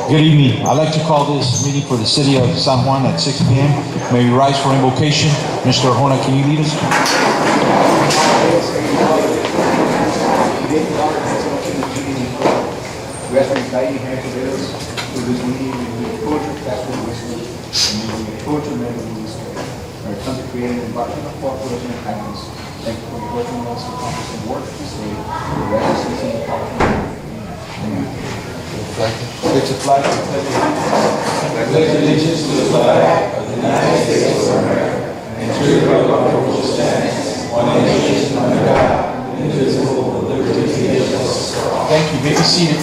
Good evening. I'd like to call this meeting for the city of San Juan at 6 p.m. May we rise for invocation. Mr. Arjona, can you lead us? We ask for your guiding hand to lead us through this meeting. We approach your classroom wisely, and we approach your memory wisely. Our country created an environment of cooperation and kindness. Thank you for your working with us to accomplish the work this day. We rest in the power of your name. Amen. It's a flag. I pledge allegiance to the flag of the United States of America and to the republic for which it stands, one nation under God, indivisible, with liberty and justice for all. Thank you. May be seated.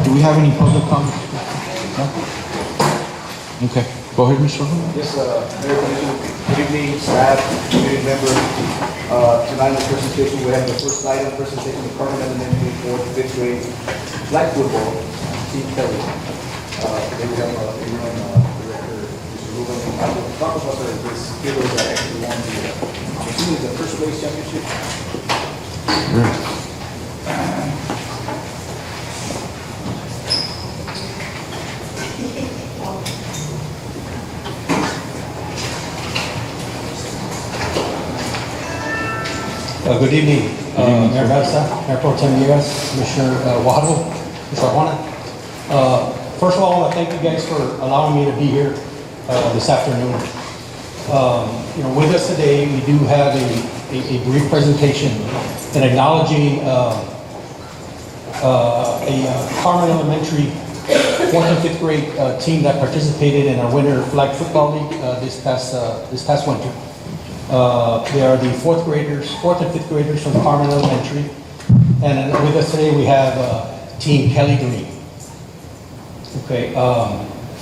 Do we have any public comment? No? Okay. Go ahead, Mr. Arjona. Yes, Mayor Commissioner, good evening, staff, community members. Tonight in the presentation, we have the first slide of presentation of Carmen Elementary 4th, 5th grade flag football, Team Kelly. Today we have interim director, Mr. Ruben, and talk about this heroes that actually won the first place championship. Good evening, Mayor Garza, Mayor Pro Tem Villegas, Commissioner Waddle, Mr. Juan. First of all, I want to thank you guys for allowing me to be here this afternoon. With us today, we do have a brief presentation and acknowledging a Carmen Elementary 4th and 5th grade team that participated in our winter flag football league this past winter. They are the 4th and 5th graders from Carmen Elementary. And with us today we have Team Kelly Green. Okay,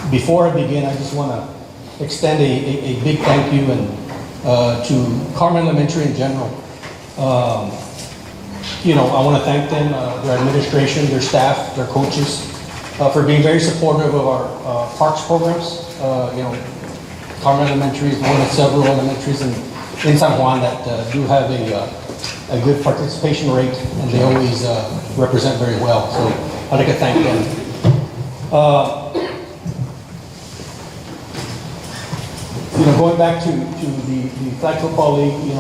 before I begin, I just want to extend a big thank you to Carmen Elementary in general. I want to thank them, their administration, their staff, their coaches, for being very supportive of our parks programs. Carmen Elementary is one of several elementaries in San Juan that do have a good participation rate, and they always represent very well. So I'd like to thank them. Going back to the flag football league,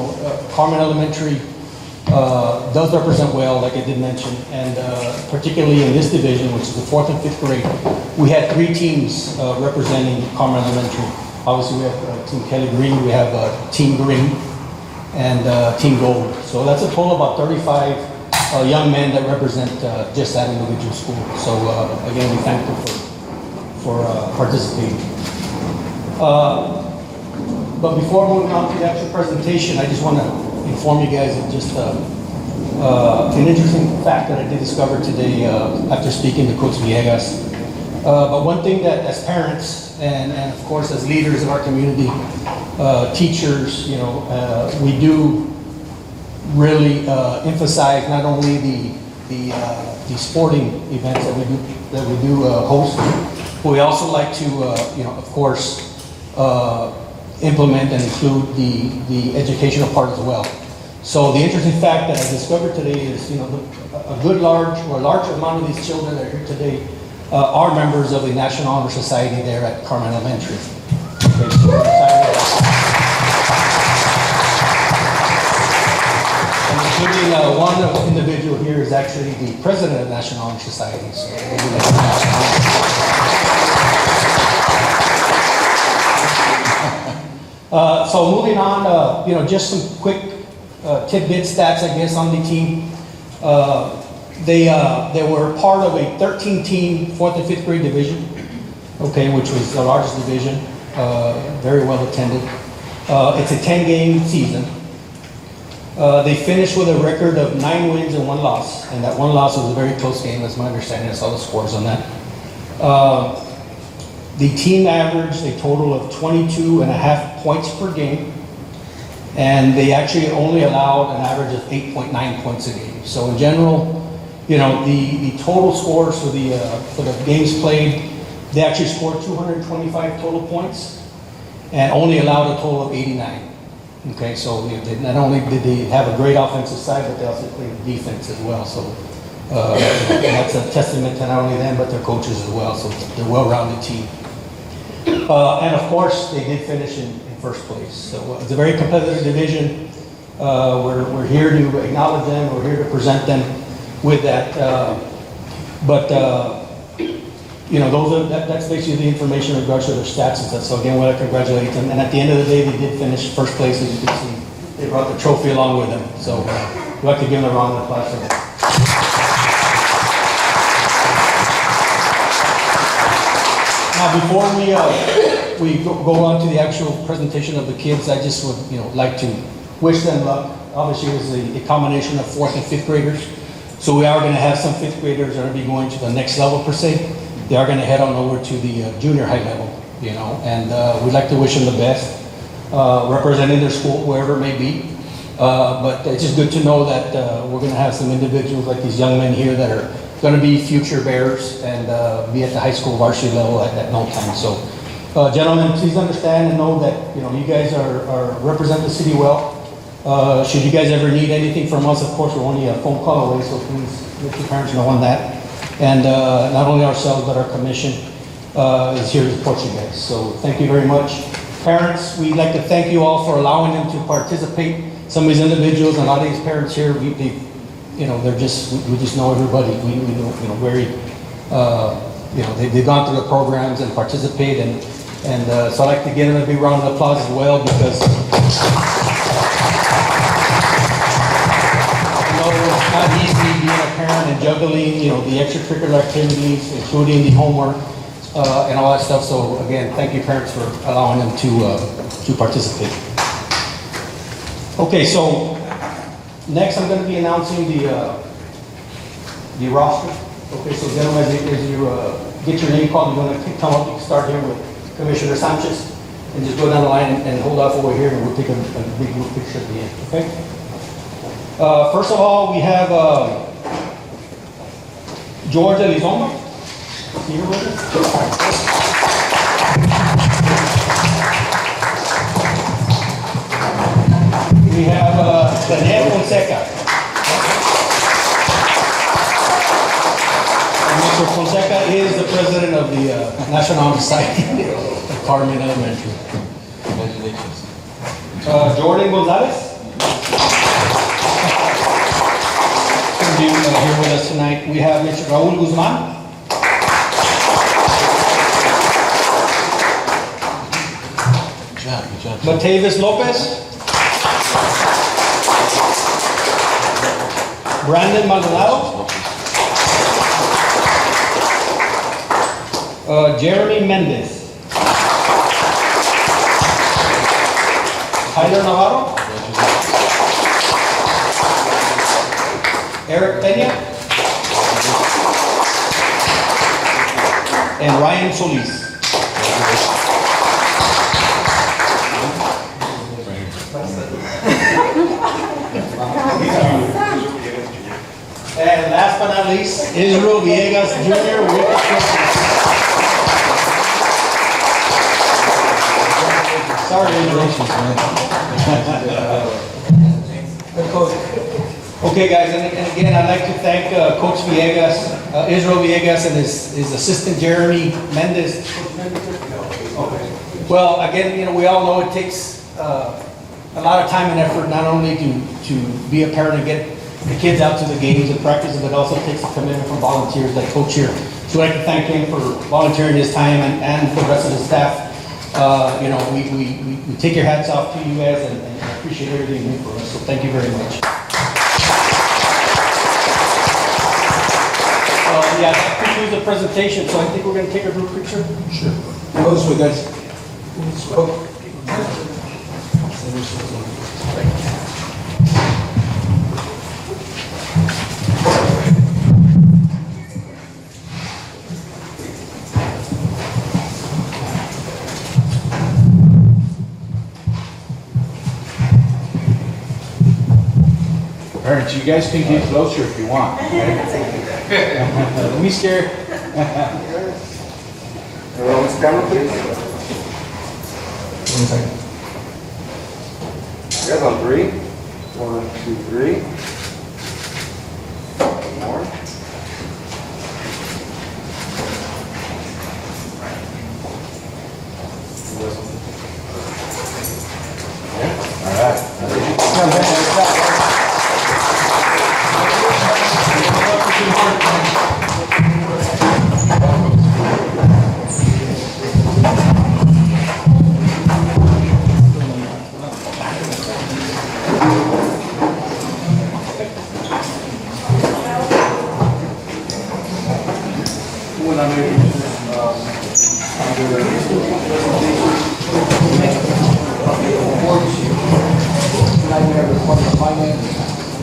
Carmen Elementary does represent well, like I did mention, and particularly in this division, which is the 4th and 5th grade, we had 3 teams representing Carmen Elementary. Obviously, we have Team Kelly Green, we have Team Green, and Team Gold. So that's a total of about 35 young men that represent just that individual school. So again, we thank them for participating. But before moving on to the actual presentation, I just want to inform you guys of just an interesting fact that I did discover today after speaking to Coach Villegas. But one thing that as parents, and of course as leaders of our community, teachers, we do really emphasize not only the sporting events that we do host, but we also like to of course implement and include the educational part as well. So the interesting fact that I discovered today is a large amount of these children that are here today are members of the National Honor Society there at Carmen Elementary. Okay, so and including one individual here is actually the president of the National Honor Society. So moving on, just some quick tidbit stats, I guess, on the team. They were part of a 13-team 4th and 5th grade division, okay, which was the largest division, very well attended. It's a 10-game season. They finished with a record of 9 wins and 1 loss, and that 1 loss was a very close game, that's my understanding. I saw the scores on that. The team averaged a total of 22.5 points per game, and they actually only allowed an average of 8.9 points a game. So in general, the total scores for the games played, they actually scored 225 total points and only allowed a total of 89. Okay, so not only did they have a great offensive side, but they also played defense as well. So And that's a testament to not only them, but their coaches as well, so they're a well-rounded team. And of course, they did finish in first place. So it's a very competitive division. We're here to acknowledge them, we're here to present them with that. You know, that's basically the information in regards to their stats and stuff. So again, we want to congratulate them. And at the end of the day, they did finish first place, as you can see. They brought the trophy along with them. So we'd like to give them a round of applause for that. Now, before we go on to the actual presentation of the kids, I just would, like to wish them luck. Obviously, it was a combination of 4th and 5th graders. So we are going to have some 5th graders that are going to be going to the next level per se. They are going to head on over to the junior high level, and we'd like to wish them the best, representing their school, wherever it may be. But it's just good to know that we're going to have some individuals like these young men here that are going to be future bearers and be at the high school varsity level at no time. So, gentlemen, please understand and know that you guys are represent the city well. Should you guys ever need anything from us, of course, we're only a phone call away. So please let your parents know on that. And not only ourselves, but our commission is here to support you guys. So thank you very much. Parents, we'd like to thank you all for allowing them to participate. Some of these individuals and a lot of these parents here, they're just, we just know everybody. We know, very, they've gone through the programs and participate. And so I'd like to give them a big round of applause as well, because it's not easy being a parent and juggling, the extracurricular activities, including the homework and all that stuff. So again, thank you, parents, for allowing them to participate. Okay, so next I'm going to be announcing the roster. Okay, so gentlemen, as you get your name called, you're going to come up. You can start here with Commissioner Sanchez, and just go down the line and hold off over here, and we'll take a big group picture at the end. Okay. First of all, we have George Elizoma. Here with us. We have Daniel Fonseca. And Mr. Fonseca is the president of the National Honor Society of Carmen Elementary. Congratulations. Jordan Gonzalez. Here with us tonight. We have Mr. Raul Guzman. Good job. Matavis Lopez. Brandon Maldonado. Jeremy Mendez. Tyler Navarro. Eric Peña, and Ryan Solis. And last but not least, Israel Villegas Jr. with the trophy. Sorry, congratulations, man. Okay, guys, and again, I'd like to thank Coach Villegas, Israel Villegas, and his assistant Jeremy Mendez. Okay. Well, again, we all know it takes a lot of time and effort, not only to be a parent and get the kids out to the games and practice, but it also takes a commitment from volunteers like Coach here. So I'd like to thank him for volunteering his time and for the rest of the staff. We take your hats off to you guys and appreciate everything you do for us. So thank you very much. That concludes the presentation, so I think we're going to take a group picture. Sure. Go this way, guys. Parents, you guys can get closer if you want. Okay? Don't be scared. Everyone's camera, please. 1 second. You guys on 3. 1, 2, 3. More. now, Mayor Commissioners, under reports, tonight we have the Department of Finance,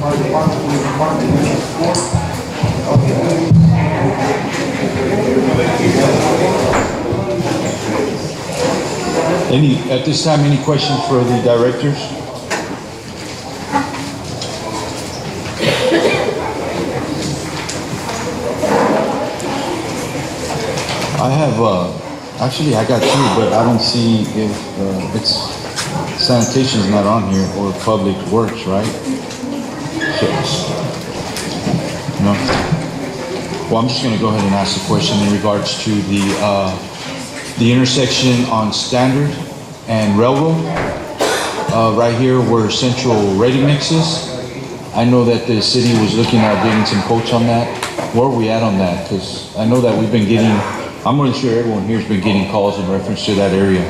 our department, the Department of Sport. At this time, any questions for the directors? I have, actually I got two, but I don't see if, it's, sanitation's not on here, or public works, right? No? Well, I'm just gonna go ahead and ask the question in regards to the intersection on Standard and Railroad. Right here where Central Ready Mix is. I know that the city was looking at getting some quotes on that. Where are we at on that? Because I know that we've been getting, I'm really sure everyone here's been getting calls in reference to that area.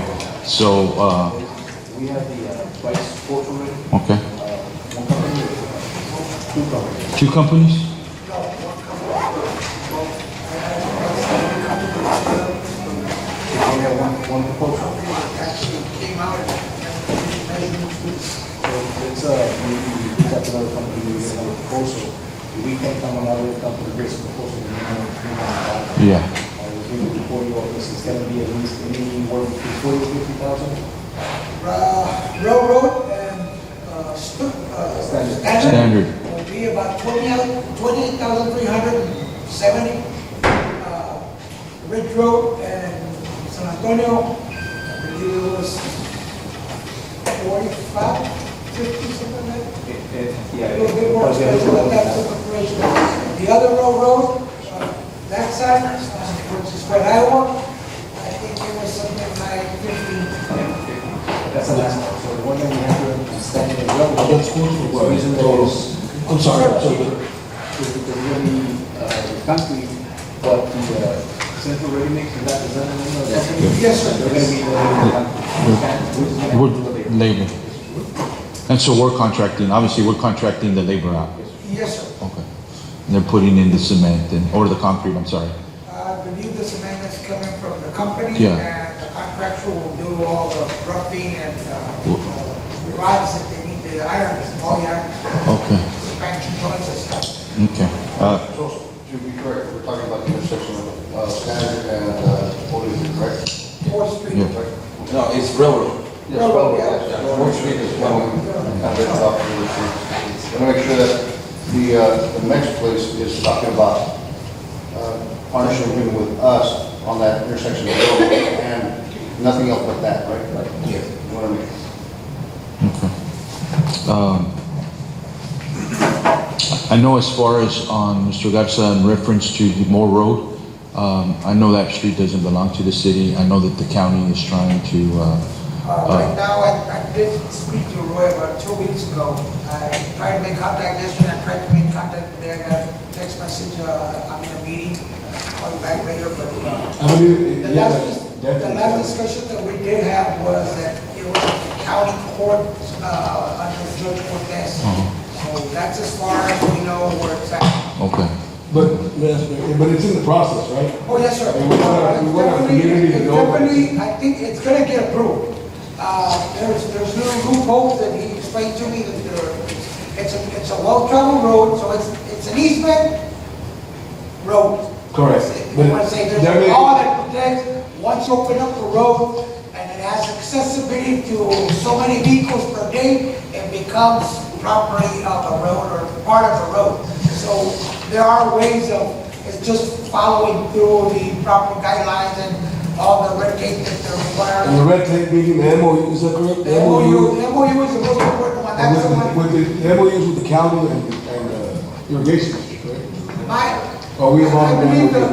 So, We have the price quote already. okay. One company, two companies. Two companies? We have one proposal. So it's we got another company, we get another proposal. We can't come another company, raise a proposal. Yeah. We'll give it before you all, this is gonna be at least anywhere between 40 to 50,000. Railroad and Standard. will be about 28,370. Ridge Road and San Antonio, I believe it was 45, 50, something like that. Yeah. A little bit more expensive, but that's the preparation. The other railroad, that side, which is where Iowa, I think it was something like 15. That's the last one. So the one that we have to stand in the railroad. That's good for what? The reason that is, I'm sorry, so is because really, the country, but the Central Ready Mix, is that the name of the company? Yes, sir. They're gonna be the We're labor. And so we're contracting, obviously we're contracting the labor out. Yes, sir. Okay. And they're putting in the cement and, or the concrete, I'm sorry. I believe the cement is coming from the company. Yeah. And the contractor will do all the roughing and rods that they need, the iron, all the iron. Okay. Expansion joints and stuff. Okay. So, to be correct, we're talking about the intersection of Standard and Holy, correct? 4th Street. Yeah. No, it's railroad. Yes, well, yeah, Fourth Street is one, and then off the other street. I want to make sure that the next place is talking about partnership agreement with us on that intersection of the road, and nothing else but that, right? Yes. You want to make I know as far as on Mr. Garza in reference to the Moore Road, I know that street doesn't belong to the city. I know that the county is trying to, Right now, I did speak to Roy about 2 weeks ago. I tried to make contact yesterday, I tried to make contact today, I got a text message, I'm in a meeting, I'll be back later, but the last discussion that we did have was that it was a county court under Judge Cortez. So that's as far as we know where it's at. okay. But it's in the process, right? Oh, yes, sir. And we want our community to know. Definitely, I think it's gonna get approved. There's little loopholes that he explained to me that it's a well-traveled road, so it's an easement road. Correct. You want to say there's a law that protects, once you open up the road and it has accessibility to so many vehicles per day, it becomes property of the road or part of the road. So there are ways of, it's just following through the proper guidelines and all the red tape that they're And the requiring. red tape meeting, the MOU, is that correct? The MOU is the most important one, that's the one. With the MOUs with the county and irrigation district, right? I Are we involved in believe that?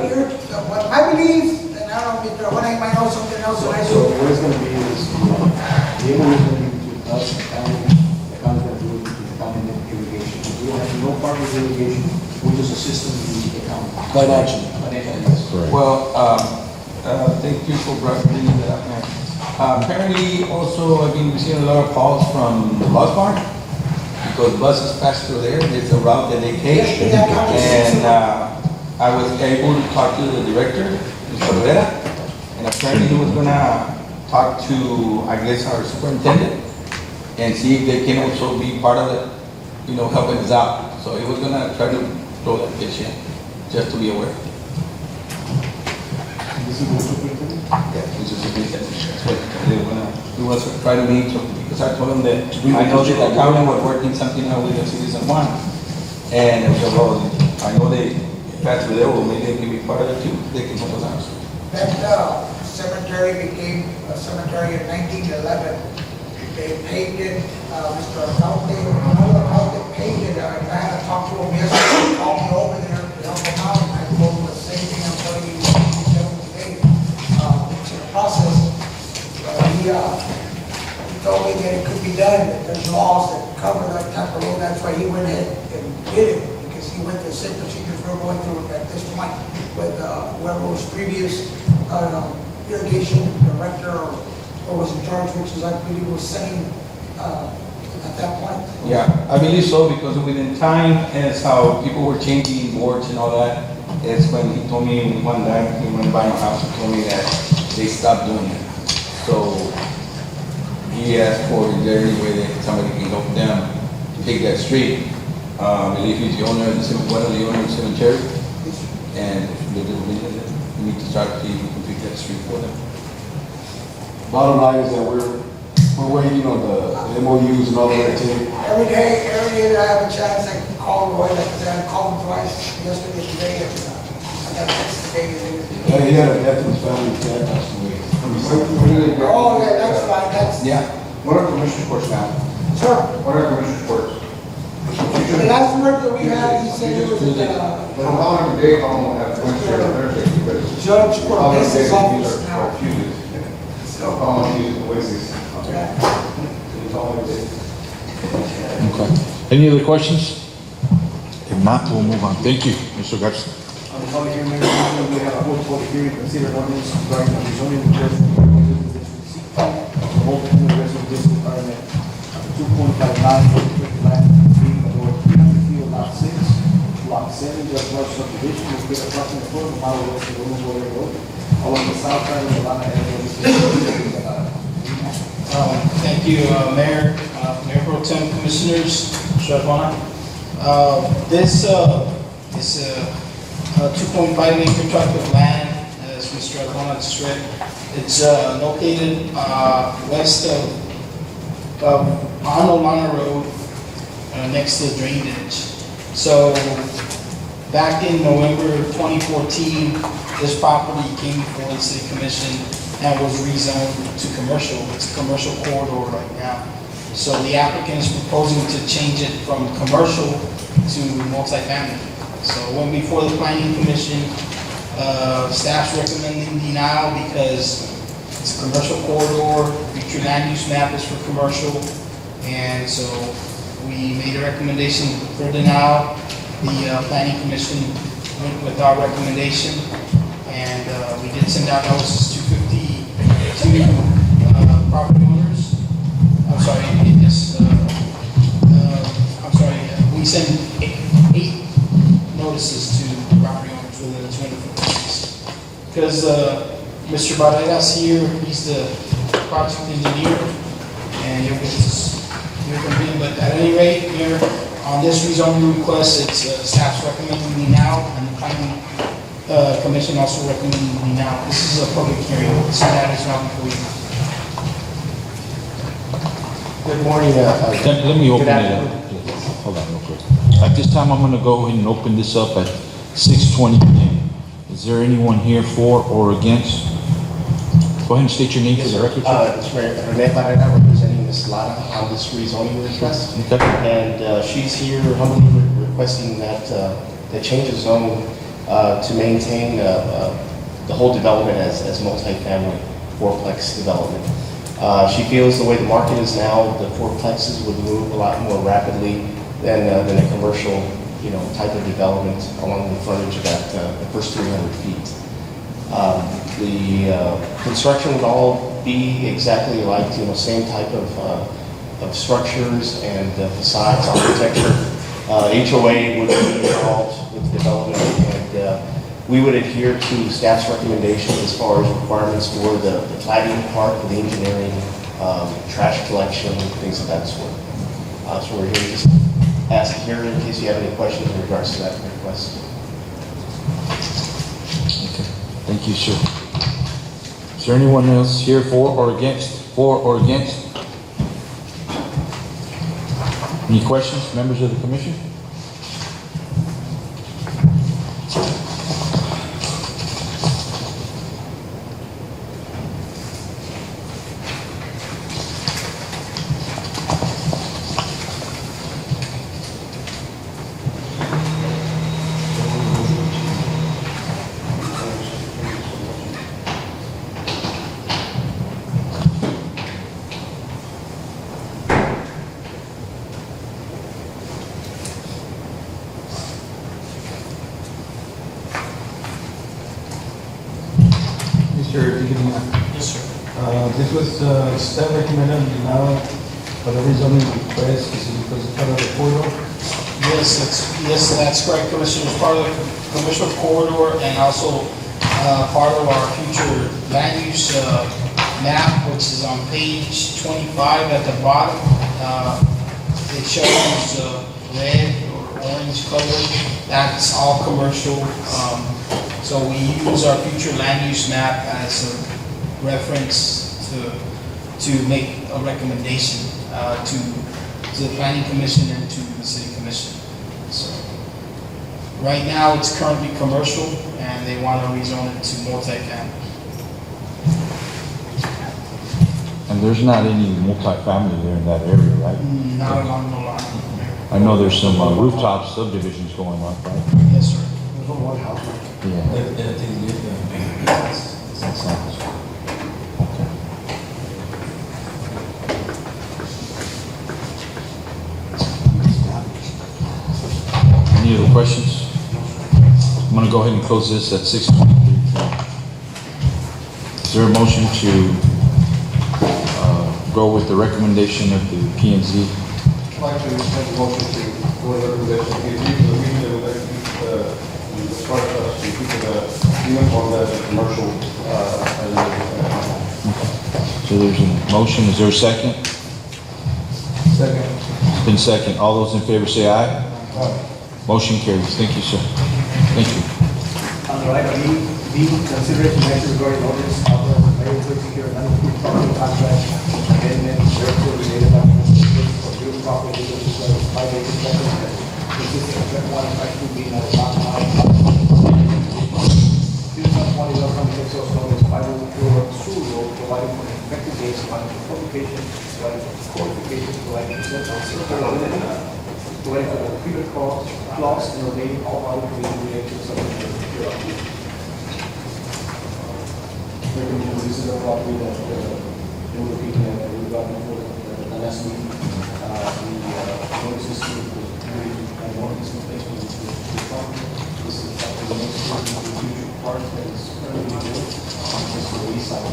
what I believe, and I don't know, Mr. Juan, I might know something else, and I So do. what it's gonna be is, the MOU is gonna be between us and the county's gonna do it between the county and irrigation. We don't have no partners in irrigation, we're just assisting the county. Financially. Financially. Well, thank you for bringing that up, man. Apparently, also, I've been receiving a lot of calls from the bus barn, because buses pass through there, there's a route that they take. Yeah, And I was able to talk to the director, Mr. Herrera, and apparently he was gonna talk to, I guess, our superintendent and see if they can also be part of it, helping us out. So he was gonna try to throw that pitch in, just to be aware. This is the superintendent? Yeah, which is a big thing. That's what they wanna, he was trying to meet, so, because I told him that I know that the county was working something out with the citizen Juan. And it was a road, I know they, if that's where they were, maybe they can be part of it too, they can help us out. That cemetery became a cemetery in 1911. They paved it, Mr. Alcalde paved it. I had to talk to him yesterday, he called me over there to help him out. I told him the same thing I'm telling you today. It's in the process. He told me that it could be done, that there's laws that cover that type of road. That's why he went ahead and did it, because he went through the same procedures we're going through at this point with whoever was previous irrigation director or was in charge, which is, I believe, was saying at that point. Yeah, I believe so, because within time, as how people were changing boards and all that, it's when he told me one time, he went by my house and told me that they stopped doing it. So he asked for, is there any way that somebody can help them to take that street? I believe he's the owner of one of the owners of the cemetery, and we need to start to complete that street for them. Bottom line is that we're waiting on the MOUs and all that tape. Every day that I have a chance, I can call Roy, like I said, I called him twice, yesterday, today, and I got text today. Yeah, he had a death in his family, his dad passed away. Oh, yeah, that's right, that's. Yeah. What are commissioner reports now? Sure. What are commissioner reports? The last word that we had, he said it was Well, how long a day, how long will have Wednesday or Thursday? Because Judge how long Cortez's days office are now. Tuesdays? So, How long is Wednesdays? yeah. Okay. Any other questions? If not, we'll move on. Thank you, Mr. Garcia. On the public hearing, we have a whole public hearing, consider ordinance regarding the zoning request from the district C, the whole residential district requirement of 2.59 for the vacant land, being the North 300 field, lot 6, block 7, just large subdivision, located approximately 4 miles west of Loma Gloria Road, along the south side of the Lana area. Thank you, Mayor, Mayor Pro Tem, Commissioners, Juan. This is a 2.5 acre tract of land, as Mr. Juan just read. It's located west of Olana Road, next to the drainage. So back in November 2014, this property came before the City Commission and was rezoned to commercial. It's a commercial corridor right now. So the applicant is proposing to change it from commercial to multifamily. So went before the Planning Commission, staff's recommending denial because it's a commercial corridor, future land use map is for commercial, and so we made a recommendation for denial. The Planning Commission went with our recommendation, and we did send out notices to 52 property owners. I'm sorry, yes, I'm sorry, we sent eight notices to property owners within the 200-foot radius. Because Mr. Barreras here, he's the project engineer, and you'll get to hear from him. But at any rate, here on this rezoning request, it's staff's recommending now, and the planning commission also recommending now. This is a public hearing, so that is not before you. Good morning. Let me open good it up. Hold on real quick. At this time, I'm gonna go ahead and open this up at 6:20 p.m. Is there anyone here for or against? Go ahead and state your name for the record. It's Renee Barrera representing Ms. Lara on this rezoning request. Okay. And she's here humbly requesting that the change of zone to maintain the whole development as multifamily fourplex development. She feels the way the market is now, the fourplexes would move a lot more rapidly than a commercial, type of development along the frontage of the first 300 feet. The construction would all be exactly like, same type of structures and facades, architecture. HOA would be involved with development, and We would adhere to staff's recommendations as far as requirements for the plating part, for the engineering, trash collection, things of that sort. So we're here to just ask here in case you have any questions in regards to that request. Okay, thank you, sir. Is there anyone else here for or against? For or against? Any questions, members of the commission? Mr. Evening. Yes, sir. This was staff recommended now for the rezoning request, is it because it's part of the corridor? Yes, that's correct, Commissioner. It's part of the commercial corridor and also part of our future land use map, which is on page 25 at the bottom. It shows red or orange color. That's all commercial. So we use our future land use map as a reference to make a recommendation to the planning commission and to the city commission. So right now it's currently commercial and they want to rezone it to multifamily. And there's not any multifamily there in that area, right? Not along the line. I know there's some rooftop subdivisions going on, right? Yes, sir. There's only one house, right? Yeah. Any other questions? I'm gonna go ahead and close this at 6:23. Is there a motion to go with the recommendation of the P and Z? I'd like to make a motion to go with the recommendation, give you the reason that we'd like to keep, as far as us, to keep the uniform as a commercial, So there's a motion, is there a second? Second. It's been second. All those in favor say aye. Motion carries. Thank you, sir. Thank you. Under item B, consideration and action regarding ordinance authorizing the mayor to execute an unapproved property contract amendment, therefore related documents for real property legal disclosure 5 acres consisting of track 1 and track 2 being at lot 9. 2020 Welcome Texas known as 504 Sul Road, providing for an effective date, providing for publication, providing for qualification, providing for settlement, providing for the freedom clause, and relating all other provisions related to subject matter. This is a property that they were looking at, we got before the last meeting. The notices to and ordinance in place for this property. This is the next future part that is currently built. This is the east side.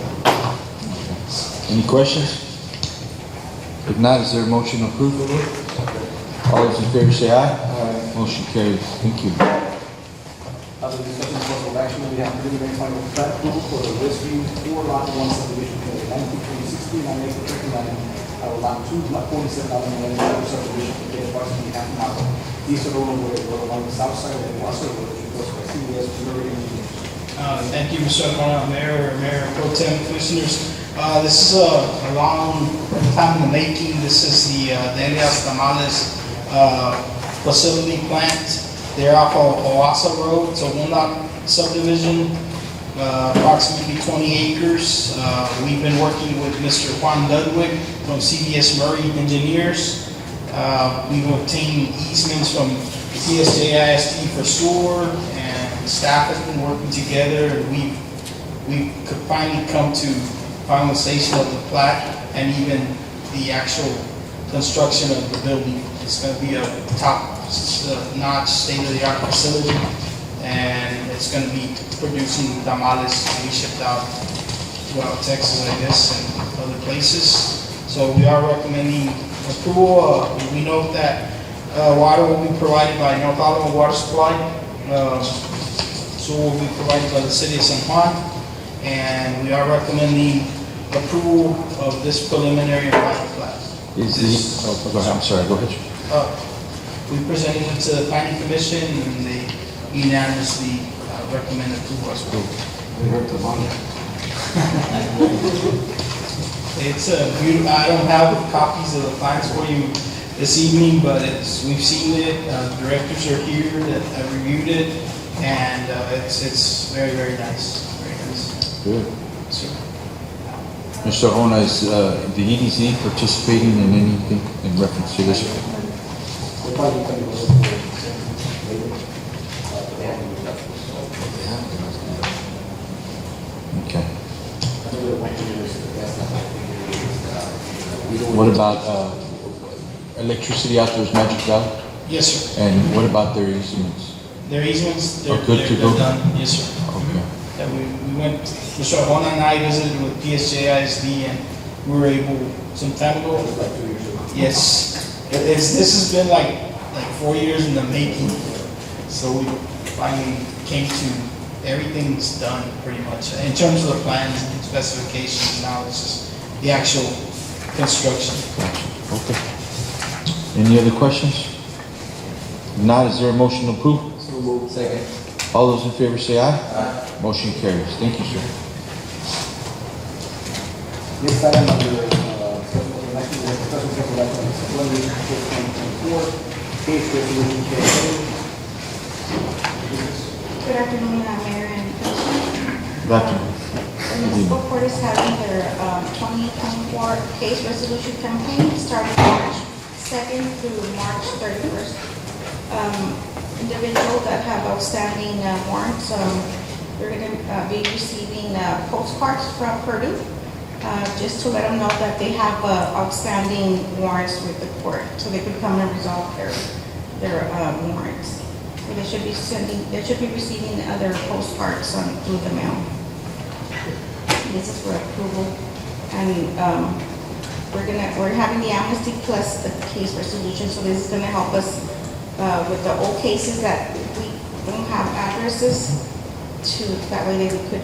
Any questions? If not, is there a motion to approve? All those in favor say aye. Motion carries. Thank you. Other discussion for possible action, we have preliminary final plat approval for the Westview 4 lot 1 subdivision for the 1969 acre tract line, lot 2, lot 47, lot 1 subdivision located approximately half a mile east of the road along the south side of the Wasser Road, which was by CBS Missouri Engineers. Thank you, Mr. Juan, Mayor Pro Tem, Commissioners. This is a long time in the making. This is the Elias Tamales facility plant. They're off of Owasso Road. It's a one-lot subdivision, approximately 20 acres. We've been working with Mr. Juan Ludwig from CBS Murray Engineers. We've obtained easements from TSJISD for sewer, and staff has been working together. We could finally come to finalization of the plat and even the actual construction of the building. It's going to be a top-notch, state-of-the-art facility, and it's going to be producing tamales to be shipped out throughout Texas, I guess, and other places. So we are recommending approval. We note that water will be provided by North Alamo Water Supply. So will be provided by the city of San Juan, and we are recommending approval of this preliminary final plat. Is the, oh, go ahead, I'm sorry, go ahead. We presented it to the planning commission, and they unanimously recommend approval as well. It's a beautiful, I don't have copies of the plans for you this evening, but we've seen it, directors are here that have reviewed it, and it's very, very nice, very nice. Good. So, Mr. Arjona, is the EDZ participating in anything in reference to this? The project can be Okay. What about electricity out there is Magic Valley? yes, sir. And what about their easements? Their easements, they're Oh, good to they're go? done, yes, sir. Okay. Yeah, we went, Mr. Juan and I visited with PSJ ISD, and we were able, some time ago. like 2 years ago. Yes, this has been like 4 years in the making. So we finally came to, everything's done pretty much. In terms of the plans and specifications, now it's just the actual construction. Gotcha. Okay. Any other questions? If not, is there a motion to approve? So moved. Second. All those in favor say aye. Aye. Motion carries. Thank you, sir. This item under special election, we have a special election, supplementary 2024, case resolution KA. Good afternoon, Mayor and Commissioner. Back to The municipal court is having their 2024 case resolution campaign starting March 2nd through March 31st. Individuals that have outstanding warrants, they're going to be receiving postcards from Purdue, just to let them know that they have outstanding warrants with the court, so they could come and resolve their warrants. So they should be receiving other postcards through the mail. This is for approval, and we're having the amnesty plus the case resolution, so this is gonna help us with the old cases that we don't have addresses to, that way they could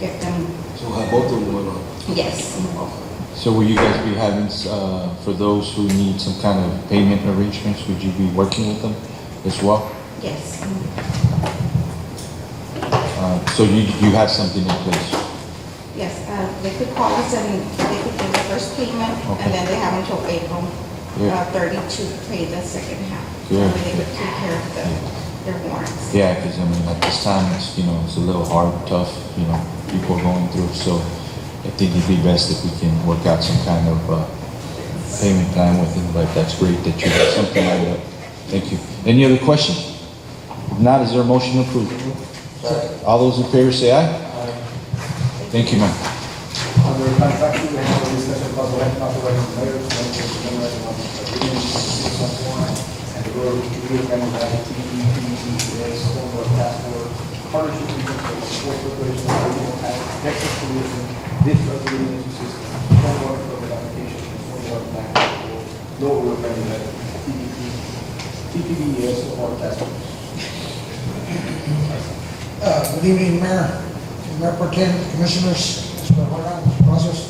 get them. So have both of them went on. Yes. So will you guys be having, for those who need some kind of payment arrangements, would you be working with them as well? Yes. So you have something in place? Yes, they could call us and they could do the first payment, Okay. and then they have until April Yeah. 30 to pay the second half. Yeah. And they could take care of their warrants. Yeah, because I mean, at this time, it's, it's a little hard, tough, people are going through. So I think it'd be best if we can work out some kind of payment plan with them, but that's great that you have something like that. Thank you. Any other questions? If not, is there a motion to approve? All those in favor say aye. Thank you, ma'am. Under contract, we have a discussion about the rent authorizing the mayor to enter into memorandum of agreement with the city of San Juan and the Rural Reorganization TDPS Stormwater Task Force partnership agreement for the support preparation of regional Texas solution. This resolution consists of stormwater permit application and stormwater plan for lower reorganization TPDES Stormwater Task Force. Good evening, Mayor, Mayor Pro Tem, Commissioners, Mr. Juan, Mr. Brazos.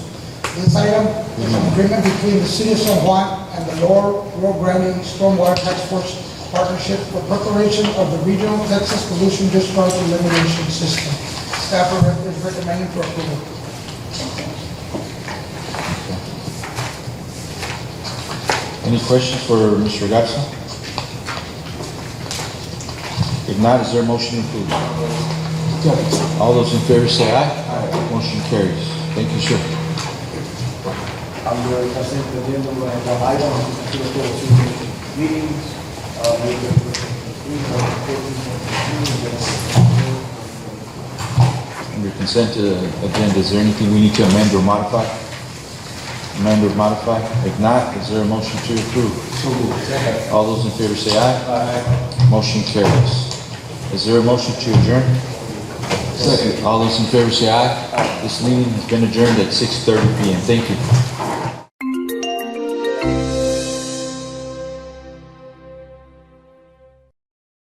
This item is an agreement between the City of San Juan and the Lower Rio Grande Stormwater Task Force Partnership for preparation of the Regional Texas Pollution Discharge Elimination System. Staff is recommending for approval. Any questions for Mr. Garza? If not, is there a motion to approve? All those in favor say aye. Aye. Motion carries. Thank you, sir. Under consent agenda, we have one item, to the full two meetings, Under consent agenda, is there anything we need to amend or modify? Amend or modify? If not, is there a motion to approve? All those in favor say aye. Aye. Motion carries. Is there a motion to adjourn? Second. All those in favor say aye. This meeting has been adjourned at 6:30 PM. Thank you.